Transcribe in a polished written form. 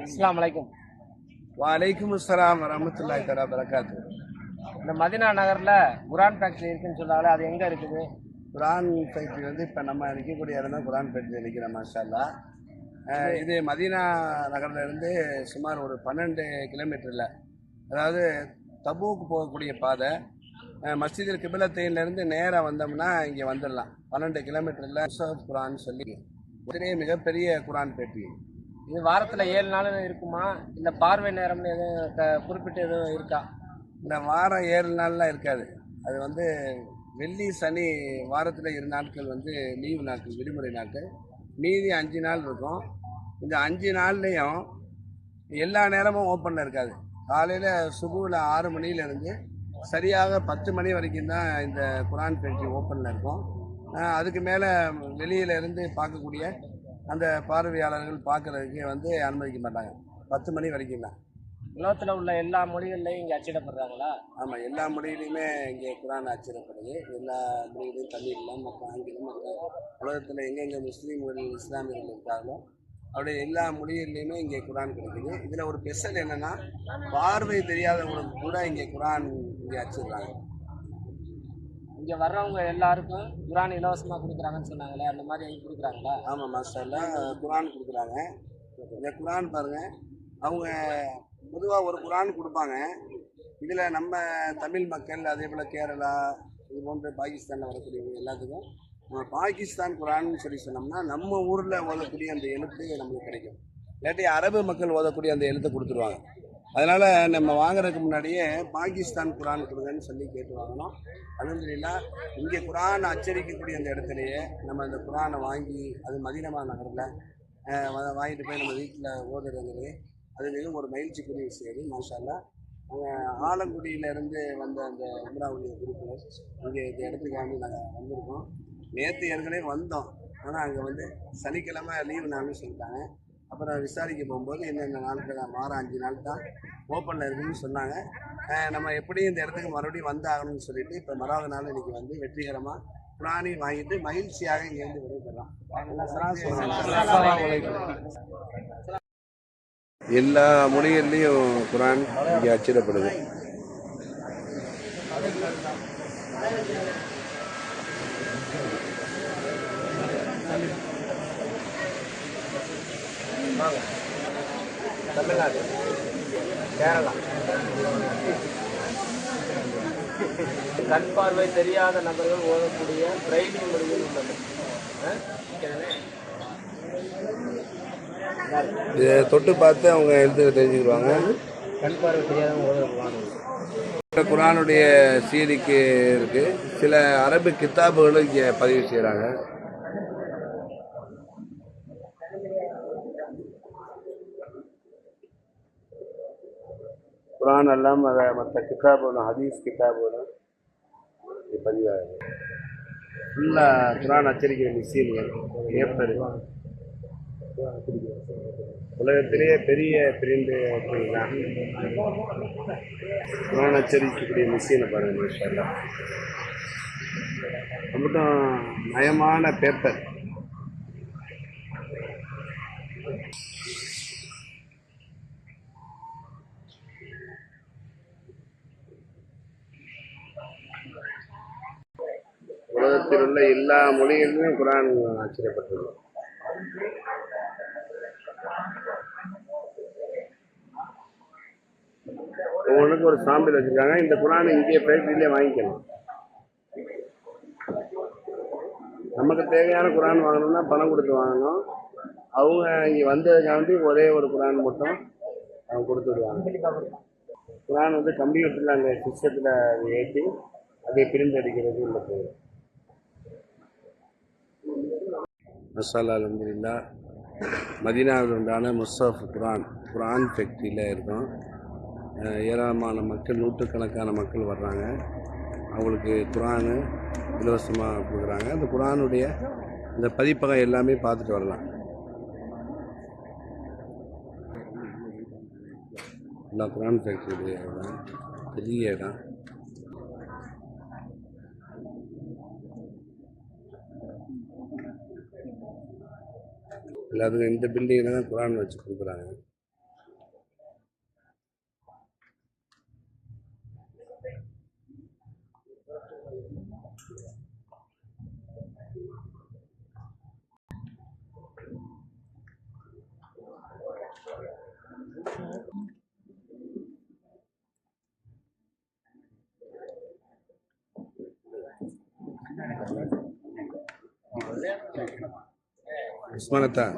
அஸ்ஸலாமு அலைக்கும். வலைக்கும் அஸ்ஸலாம் வரமத்துல்லாஹி தஆலா பரகாத்து. இந்த மதினா நகரில் குரான் ஃபேக்ட்ரி இருக்குன்னு சொன்னாலே அது எங்கே இருக்குது? குரான் ஃபேக்ட்ரி வந்து இப்போ நம்ம நிற்கக்கூடிய இடம் தான் குரான் ஃபேக்ட்ரி நிற்கிறோம். மாஷா அல்லாஹ். இது மதீனா நகரில் இருந்து சுமார் ஒரு 12 கிலோமீட்டரில், அதாவது தபூக்கு போகக்கூடிய பாதை, மஸ்ஜிதில் கிபிலத்தைன்லேருந்து நேராக வந்தோம்னா இங்கே வந்துடலாம். 12 கிலோமீட்டரில் முஸஹப் குரான் சொல்லி உடனே மிகப்பெரிய குரான் ஃபேக்ட்ரி. இது வாரத்தில் 7 நாள் இருக்குமா, இல்லை பார்வை நேரம்னு எதுவும் குறிப்பிட்டு எதுவும் இருக்கா? இந்த வாரம் 7 நாள்லாம் இருக்காது. அது வந்து வெள்ளி சனி வாரத்தில் 2 நாட்கள் வந்து லீவு நாட்கள், விடுமுறை நாட்கள். மீதி 5 நாள் இருக்கும். இந்த 5 நாள்லேயும் எல்லா நேரமும் ஓப்பனில் இருக்காது. காலையில் சுபுவில் 6 மணியிலேருந்து சரியாக 10 மணி வரைக்கும் தான் இந்த குரான் ஃபேக்ட்ரி ஓப்பனில் இருக்கும். அதுக்கு மேலே வெளியிலேருந்து பார்க்கக்கூடிய அந்த பார்வையாளர்கள் பார்க்குறதுக்கு வந்து அனுமதிக்க மாட்டாங்க. 10 மணி வரைக்கும் தான். உலகத்தில் உள்ள எல்லா மொழிகள்லையும் இங்கே அச்சிடப்படுறாங்களா? ஆமாம், எல்லா மொழியிலையுமே இங்கே குரான் அச்சிடப்படுது. எல்லா மொழியிலையும் தமிழ்லாம், மற்ற ஆங்கிலம், மற்ற உலகத்தில் எங்கெங்கே முஸ்லீம்கள் இஸ்லாமியர்கள் இருக்காங்களோ அப்படியே எல்லா மொழிகள்லையுமே இங்கே குரான் கிடைக்குது. இதில் ஒரு ஸ்பெஷல் என்னென்னா, பார்வை தெரியாதவங்களுக்கு கூட இங்கே குரான் இங்கே அச்சிடுறாங்க. இங்கே வர்றவங்க எல்லாருக்கும் குரான் இலவசமாக கொடுக்குறாங்கன்னு சொன்னாங்களே, அந்த மாதிரி கொடுக்குறாங்களா? ஆமாம் மாஸ்டர்ல குரான் கொடுக்குறாங்க. இந்த குரான் பாருங்கள், அவங்க பொதுவாக ஒரு குரான் கொடுப்பாங்க. இதில் நம்ம தமிழ் மக்கள், அதே போல் கேரளா, இது போன்ற பாகிஸ்தானில் வரக்கூடியவங்க எல்லாத்துக்கும் நம்ம பாகிஸ்தான் குரான்னு சொல்லி சொன்னோம்னா நம்ம ஊரில் ஓதக்கூடிய அந்த எழுத்து நம்மளுக்கு கிடைக்கும். இல்லாட்டி அரபு மக்கள் ஓதக்கூடிய அந்த எழுத்தை கொடுத்துருவாங்க. அதனால் நம்ம வாங்குறதுக்கு முன்னாடியே பாகிஸ்தான் குரான் கொடுங்கன்னு சொல்லி கேட்டு வாங்கினோம். அல்ஹம்துலில்லாஹ் இங்கே குரான் அச்சரிக்கக்கூடிய அந்த இடத்துலையே நம்ம அந்த குரானை வாங்கி, அது மதீனா நகரில் வாங்கிட்டு போய் நம்ம வீட்டில் ஓதுறதுங்கிறது அது மிகவும் ஒரு மகிழ்ச்சிக்குரிய விஷயம். அது மாஷா அல்லாஹ். ஆலங்குடியிலேருந்து வந்த அந்த உம்ராவுடைய குரூப்பில் இங்கே இந்த இடத்துக்காண்டி நாங்கள் வந்திருக்கோம். நேற்று ஏற்கனவே வந்தோம், ஆனால் அங்கே வந்து சனிக்கிழமை லீவு நாள்னு சொல்லிட்டாங்க. அப்புறம் விசாரிக்க போகும்போது என்னென்ன நாட்கள், வாரம் 5 நாள் தான் ஓப்பனில் இருக்குதுன்னு சொன்னாங்க. நம்ம எப்படியும் இந்த இடத்துக்கு மறுபடியும் வந்தாகணும்னு சொல்லிட்டு இப்போ மறாவது நாள் இன்றைக்கி வந்து வெற்றிகரமாக குரானை வாங்கிட்டு மகிழ்ச்சியாக இங்கேருந்து விடைபெறலாம். எல்லா மொழிகள்லையும் குரான் இங்கே அச்சிடப்படுது. தமிழ்நாடு, கேரளா. கண் பார்வை தெரியாத நபர்கள் ஓதக்கூடிய பிரெய்லி மொழிகள் உள்ளது. இதை தொட்டு பார்த்து அவங்க எழுத்து தெரிஞ்சுக்கிடுவாங்க. கண் பார்வை தெரியாதவங்க ஓதப்படுவாங்க. குரானுடைய சீடிக்கு இருக்கு. சில அரபு கித்தாபுகளும் இங்கே பதிவு செய்கிறாங்க. குரான் எல்லாம் அதை மற்ற கித்தாபுகளும், ஹதீஸ் கித்தாபுகளும் பதிவாகுது. ஃபுல்லாக குரான் அச்சரிக்கிற மிஷின்கள், ஏப்ரல் உலகத்திலேயே பெரிய பிரிண்டு அப்படின்னா குரான் அச்சரிக்கக்கூடிய மிஷினை பாருங்கள். மாஷா அல்லாஹ். ரொம்ப நயமான பேப்பர். உலகத்தில் உள்ள எல்லா மொழிகளிலும் குரான் அச்சிடப்பட்டுள்ளது. ஒவ்வொன்றுக்கு ஒரு சாம்பிள் வச்சுருக்காங்க. இந்த குரான் இங்கே ஃபேக்ட்ரியிலே வாங்கிக்கணும். நமக்கு தேவையான குரான் வாங்கணும்னா பணம் கொடுத்து வாங்கணும். அவங்க இங்கே வந்ததுக்காண்டி ஒரே ஒரு குரான் மட்டும் அவங்க கொடுத்து விடுவாங்க. குரான் வந்து கம்ப்யூட்டரில் அந்த சிஸ்டத்தில் ஏற்றி அதை பிரிண்ட் அடிக்கிறது இல்லை போகும். மசாலா அல்ஹம்துலில்லாஹ் மதீனாவில் உண்டான முஸஹப் குரான் ஃபேக்ட்ரியில் இருக்கும். ஏராளமான மக்கள், நூற்றுக்கணக்கான மக்கள் வர்றாங்க. அவங்களுக்கு குரானு இலவசமாக கொடுக்குறாங்க. அந்த குரானுடைய இந்த பதிப்பகம் எல்லாமே பார்த்துட்டு வரலாம். எல்லா குரான் ஃபேக்ட்ரியுடைய இடம், பெரிய இடம். எல்லாத்துக்கும் இந்த பில்டிங்கில் தான் குரான் வச்சு கொடுக்குறாங்க. உஸ்மானத்தான்